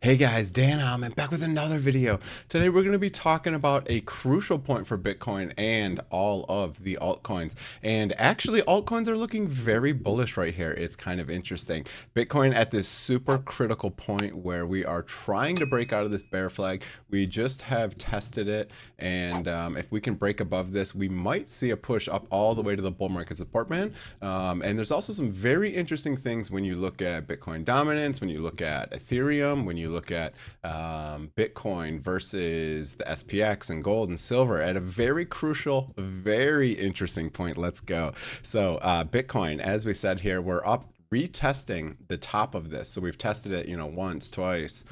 Hey guys, Dan Alman back with another video. Today we're going to be talking about a crucial point for Bitcoin and all of the altcoins. And actually altcoins are looking very bullish right here. It's kind of interesting. Bitcoin at this super critical point where we are trying to break out of this bear flag. We just have tested it, and if we can break above this, we might see a push up all the way to the bull market support band. And there's also some very interesting things when you look at Bitcoin dominance, when you look at Ethereum, when you look at Bitcoin versus the SPX and gold and silver at a very crucial, very interesting point. Let's go. So Bitcoin, as we said here, we're up retesting the top of this. So we've tested it, once, twice,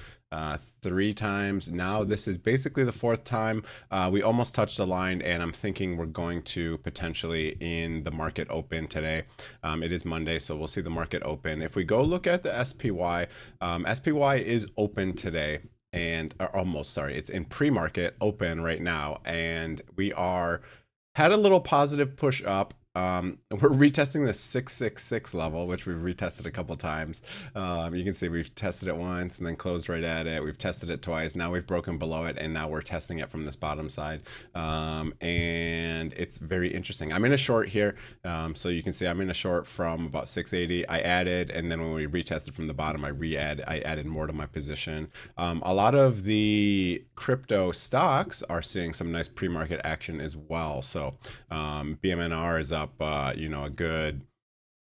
three times. Now this is basically the fourth time. We almost touched the line, and I'm thinking we're going to potentially in the market open today. It is Monday, so we'll see the market open. If we go look at the SPY, SPY is open today, and it's in pre-market open right now, and we had a little positive push up. We're retesting the 666 level, which we've retested a couple times. You can see we've tested it once and then closed right at it. We've tested it twice. Now we've broken below it, and now we're testing it from this bottom side. And it's very interesting. I'm in a short here. So you can see I'm in a short from about 680. I added, and then when we retested from the bottom, I added more to my position. A lot of the crypto stocks are seeing some nice pre-market action as well. So BMNR is up a good,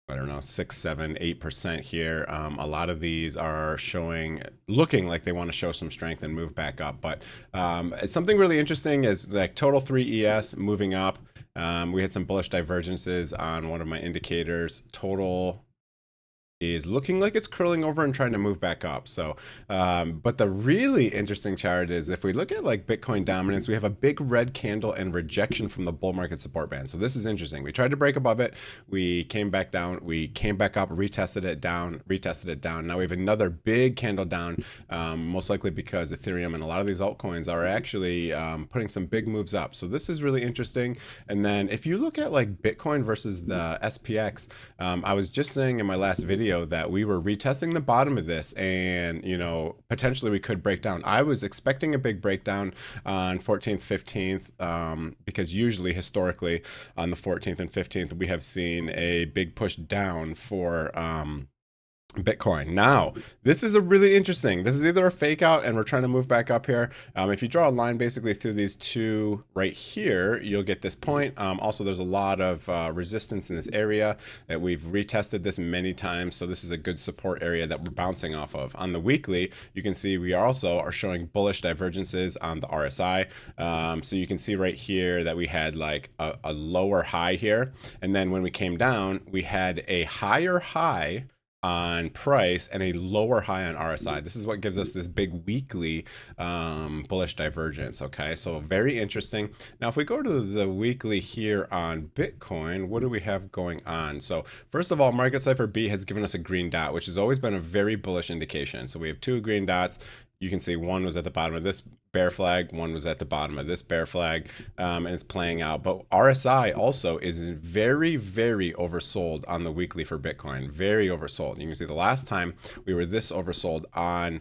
I don't know, 6, 7, 8% here. A lot of these are looking like they want to show some strength and move back up. But something really interesting is like total 3 ES moving up. We had some bullish divergences on one of my indicators. Total is looking like it's curling over and trying to move back up. So, but the really interesting chart is if we look at like Bitcoin dominance, we have a big red candle and rejection from the bull market support band. So this is interesting. We tried to break above it. We came back down. We came back up, retested it down, retested it down. Now we have another big candle down, most likely because Ethereum and a lot of these altcoins are actually putting some big moves up. So this is really interesting. And then if you look at like Bitcoin versus the SPX, I was just saying in my last video that we were retesting the bottom of this, and potentially we could break down. I was expecting a big breakdown on 14th, 15th, because usually historically on the 14th and 15th we have seen a big push down for Bitcoin. Now, this is this is either a fake out and we're trying to move back up here. If you draw a line basically through these two right here, you'll get this point. Also, there's a lot of resistance in this area that we've retested this many times. So this is a good support area that we're bouncing off of. On the weekly, you can see we also are showing bullish divergences on the RSI. So you can see right here that we had like a lower high here. And then when we came down, we had a higher high on price and a lower high on RSI. This is what gives us this big weekly bullish divergence. Okay, so very interesting. Now, if we go to the weekly here on Bitcoin, what do we have going on? So first of all, Market Cipher B has given us a green dot, which has always been a very bullish indication. So we have two green dots. You can see one was at the bottom of this bear flag, one was at the bottom of this bear flag, and it's playing out. But RSI also is very, very oversold on the weekly for Bitcoin, very oversold. You can see the last time we were this oversold on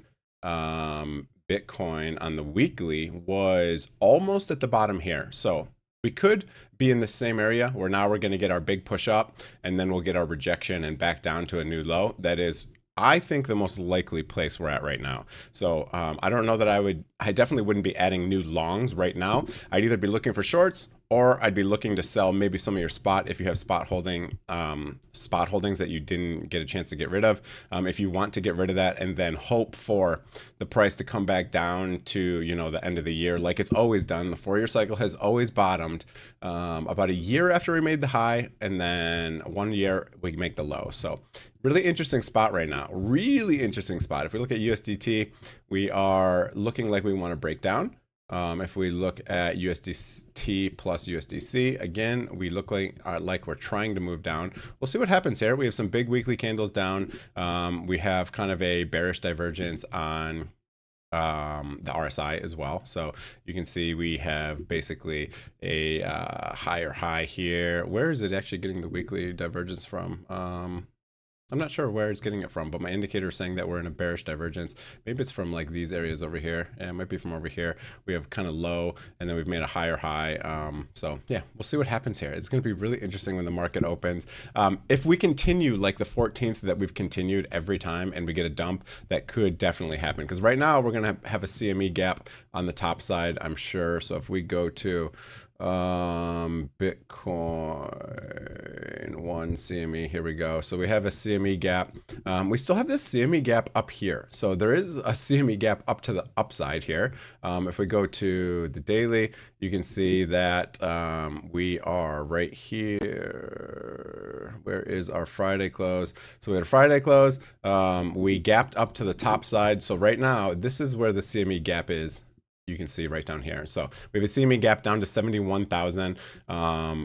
Bitcoin on the weekly was almost at the bottom here. So we could be in the same area where now we're going to get our big push up, and then we'll get our rejection and back down to a new low. That is, I think, the most likely place we're at right now. So I don't know that I definitely wouldn't be adding new longs right now. I'd either be looking for shorts, or I'd be looking to sell maybe some of your spot if you have spot holdings that you didn't get a chance to get rid of. If you want to get rid of that and then hope for the price to come back down to the end of the year, like it's always done. The 4-year cycle has always bottomed about a year after we made the high, and then 1 year we make the low. So really interesting spot right now. Really interesting spot. If we look at USDT, we are looking like we want to break down. If we look at USDT plus USDC, again, we look like we're trying to move down. We'll see what happens here. We have some big weekly candles down. We have kind of a bearish divergence on the RSI as well. So you can see we have basically a higher high here. Where is it actually getting the weekly divergence from? I'm not sure where it's getting it from, but my indicator is saying that we're in a bearish divergence. Maybe it's from like these areas over here. Yeah, it might be from over here. We have kind of low, and then we've made a higher high. So yeah, we'll see what happens here. It's going to be really interesting when the market opens. If we continue like the 14th that we've continued every time and we get a dump, that could definitely happen. Because right now we're going to have a CME gap on the top side, I'm sure. So if we go to Bitcoin 1 CME, here we go. So we have a CME gap. We still have this CME gap up here. So there is a CME gap up to the upside here. If we go to the daily, you can see that we are right here. Where is our Friday close? So we had a Friday close. We gapped up to the top side. So right now, this is where the CME gap is. You can see right down here. So we have a CME gap down to 71,000.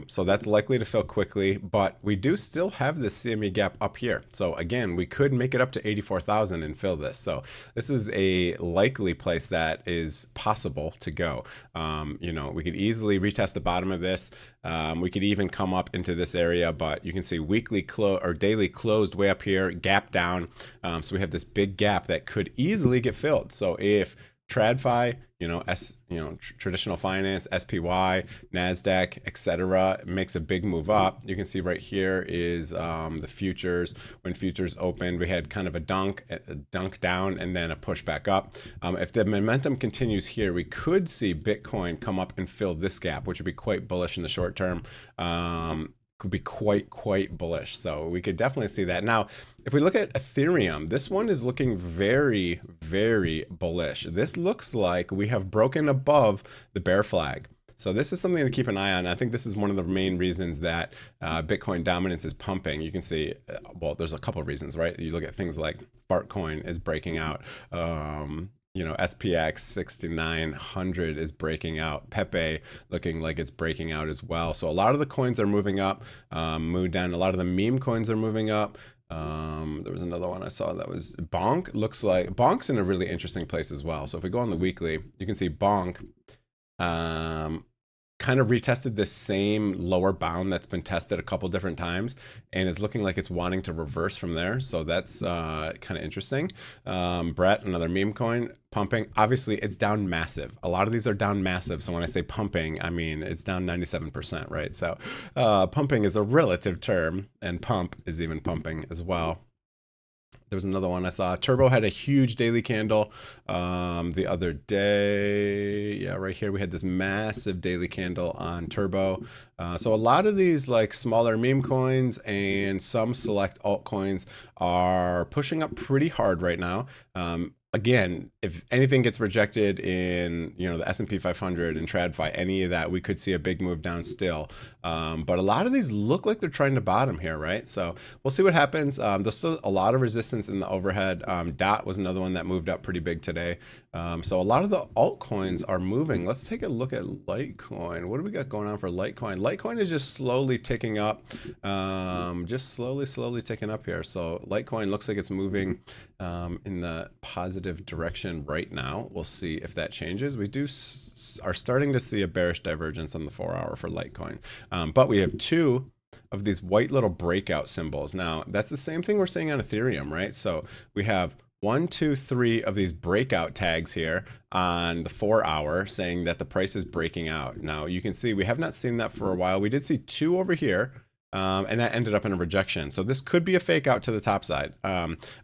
So that's likely to fill quickly, but we do still have this CME gap up here. So again, we could make it up to 84,000 and fill this. So this is a likely place that is possible to go. You know, we could easily retest the bottom of this. We could even come up into this area, but you can see weekly close or daily closed way up here, gap down. So we have this big gap that could easily get filled. So if TradFi, traditional finance, SPY, NASDAQ, etc., makes a big move up. You can see right here is the futures. When futures opened, we had kind of a dunk down and then a push back up. If the momentum continues here, we could see Bitcoin come up and fill this gap, which would be quite bullish in the short term. Could be quite bullish. So we could definitely see that. Now, if we look at Ethereum, this one is looking very, very bullish. This looks like we have broken above the bear flag. So this is something to keep an eye on. I think this is one of the main reasons that Bitcoin dominance is pumping. You can see, well, there's a couple of reasons, right? You look at things like Fartcoin is breaking out. SPX 6900 is breaking out. Pepe looking like it's breaking out as well. So a lot of the coins are moving up, moved down. A lot of the meme coins are moving up. There was another one I saw that was Bonk. Looks like Bonk's in a really interesting place as well. So if we go on the weekly, you can see Bonk kind of retested this same lower bound that's been tested a couple different times and is looking like it's wanting to reverse from there. So that's kind of interesting. Brett, another meme coin, pumping. Obviously, it's down massive. A lot of these are down massive. So when I say pumping, I mean it's down 97%, right? So pumping is a relative term, and pump is even pumping as well. There was another one I saw. Turbo had a huge daily candle the other day. Yeah, right here we had this massive daily candle on Turbo. So a lot of these like smaller meme coins and some select altcoins are pushing up pretty hard right now. Again, if anything gets rejected in the S&P 500 and TradFi, any of that, we could see a big move down still. But a lot of these look like they're trying to bottom here, right? So we'll see what happens. There's still a lot of resistance in the overhead. DOT was another one that moved up pretty big today. So a lot of the altcoins are moving. Let's take a look at Litecoin. What do we got going on for Litecoin? Litecoin is just slowly ticking up, just slowly ticking up here. So Litecoin looks like it's moving in the positive direction right now. We'll see if that changes. We are starting to see a bearish divergence on the 4-hour for Litecoin, but we have two of these white little breakout symbols. Now that's the same thing we're seeing on Ethereum, right? So we have 1, 2, 3 of these breakout tags here on the 4-hour saying that the price is breaking out. Now you can see we have not seen that for a while. We did see 2 over here. And that ended up in a rejection. So this could be a fake out to the top side.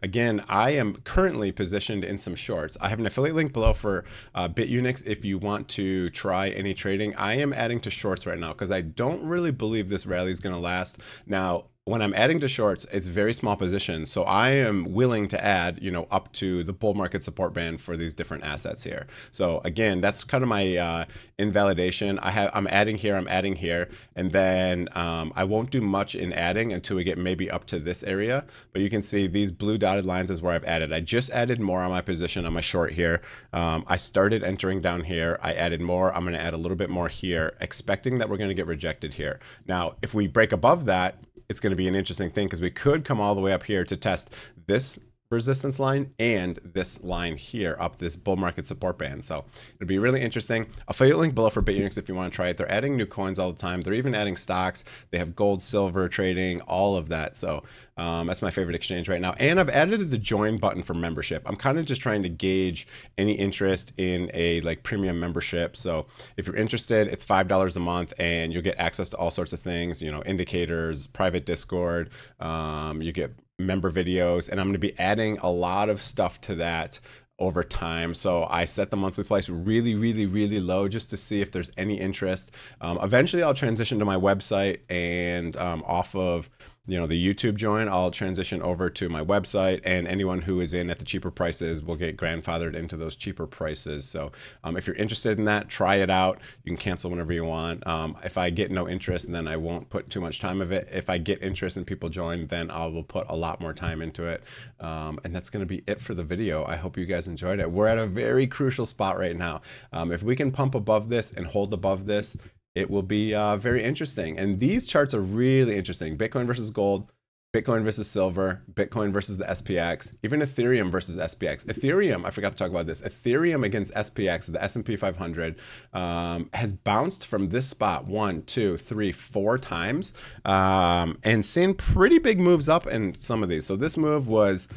Again, I am currently positioned in some shorts. I have an affiliate link below for Bitunix if you want to try any trading. I am adding to shorts right now because I don't really believe this rally is going to last. Now, when I'm adding to shorts, it's very small positions. So I am willing to add, up to the bull market support band for these different assets here. So again, that's kind of my invalidation. I'm adding here, and then I won't do much in adding until we get maybe up to this area. But you can see these blue dotted lines is where I've added. I just added more on my position on my short here. I started entering down here. I added more. I'm going to add a little bit more here, expecting that we're going to get rejected here. Now, if we break above that, it's going to be an interesting thing because we could come all the way up here to test this resistance line and this line here up this bull market support band. So it'll be really interesting. Affiliate link below for Bitunix if you want to try it. They're adding new coins all the time. They're even adding stocks. They have gold, silver trading, all of that. So that's my favorite exchange right now. And I've added the join button for membership. I'm kind of just trying to gauge any interest in a like premium membership. So if you're interested, it's $5 a month and you'll get access to all sorts of things, you know, indicators, private Discord, you get member videos, and I'm going to be adding a lot of stuff to that over time. So I set the monthly price really, really, really low just to see if there's any interest. Eventually I'll transition to my website, and off of, you know, the YouTube join, I'll transition over to my website, and anyone who is in at the cheaper prices will get grandfathered into those cheaper prices. So if you're interested in that, try it out. You can cancel whenever you want. If I get no interest, then I won't put too much time of it. If I get interest and people join, then I will put a lot more time into it. And that's going to be it for the video. I hope you guys enjoyed it. We're at a very crucial spot right now. If we can pump above this and hold above this, it will be very interesting. And these charts are really interesting. Bitcoin versus gold, Bitcoin versus silver, Bitcoin versus the SPX, even Ethereum versus SPX. Ethereum, I forgot to talk about this. Ethereum against SPX, the S&P 500, has bounced from this spot 1, 2, 3, 4 times, and seen pretty big moves up in some of these. So this move was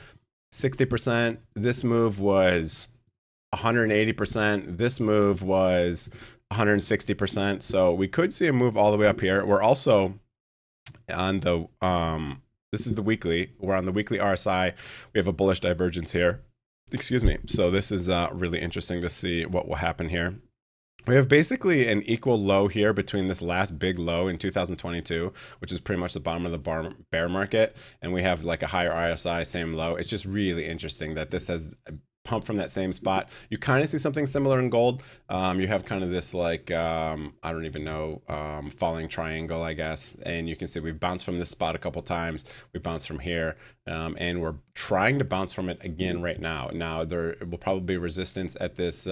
60%. This move was 180%. This move was 160%. So we could see a move all the way up here. We're also on the this is the weekly. We're on the weekly RSI. We have a bullish divergence here. Excuse me. So this is really interesting to see what will happen here. We have basically an equal low here between this last big low in 2022, which is pretty much the bottom of the bear market, and we have like a higher RSI, same low. It's just really interesting that this has pump from that same spot. You kind of see something similar in gold. You have kind of this like, I don't even know, falling triangle, I guess. And you can see we've bounced from this spot a couple times. We bounced from here, and we're trying to bounce from it again right now. Now there will probably be resistance at this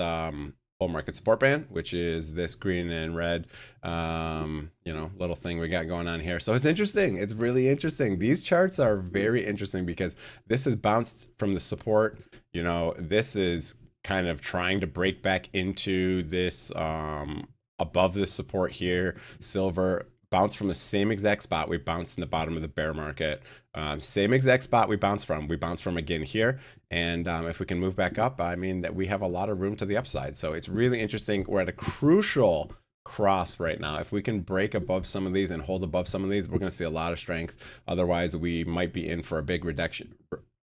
bull market support band, which is this green and red, you know, little thing we got going on here. So it's interesting. It's really interesting. These charts are very interesting because this has bounced from the support. You know, this is kind of trying to break back into this above this support here. Silver bounced from the same exact spot we bounced in the bottom of the bear market. Same exact spot we bounced from. We bounced from again here. And if we can move back up, I mean that we have a lot of room to the upside. So it's really interesting. We're at a crucial cross right now. If we can break above some of these and hold above some of these, we're going to see a lot of strength. Otherwise, we might be in for a big rejection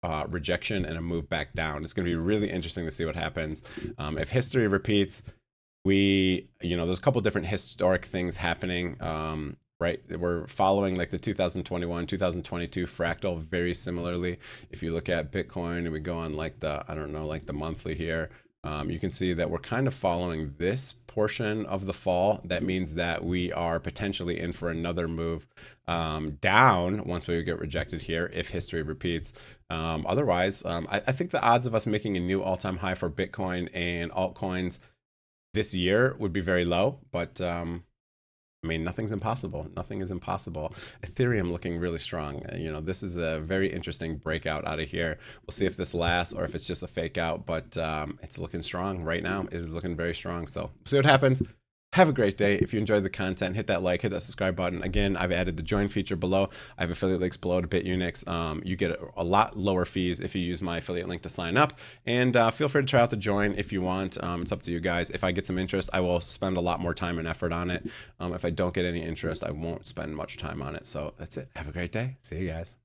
and a move back down. It's going to be really interesting to see what happens. If history repeats, you know, there's a couple different historic things happening, right? We're following like the 2021, 2022 fractal very similarly. If you look at Bitcoin and we go on like the, I don't know, like the monthly here, you can see that we're kind of following this portion of the fall. That means that we are potentially in for another move down once we get rejected here if history repeats. Otherwise, I think the odds of us making a new all-time high for Bitcoin and altcoins this year would be very low, but I mean, nothing's impossible. Nothing is impossible. Ethereum looking really strong. You know, this is a very interesting breakout out of here. We'll see if this lasts or if it's just a fake out, but it's looking strong right now. It is looking very strong. So see what happens. Have a great day. If you enjoyed the content, hit that like, hit that subscribe button. Again, I've added the join feature below. I have affiliate links below to Bitunix. You get a lot lower fees if you use my affiliate link to sign up. And feel free to try out the join if you want. It's up to you guys. If I get some interest, I will spend a lot more time and effort on it. If I don't get any interest, I won't spend much time on it. So that's it. Have a great day. See you guys.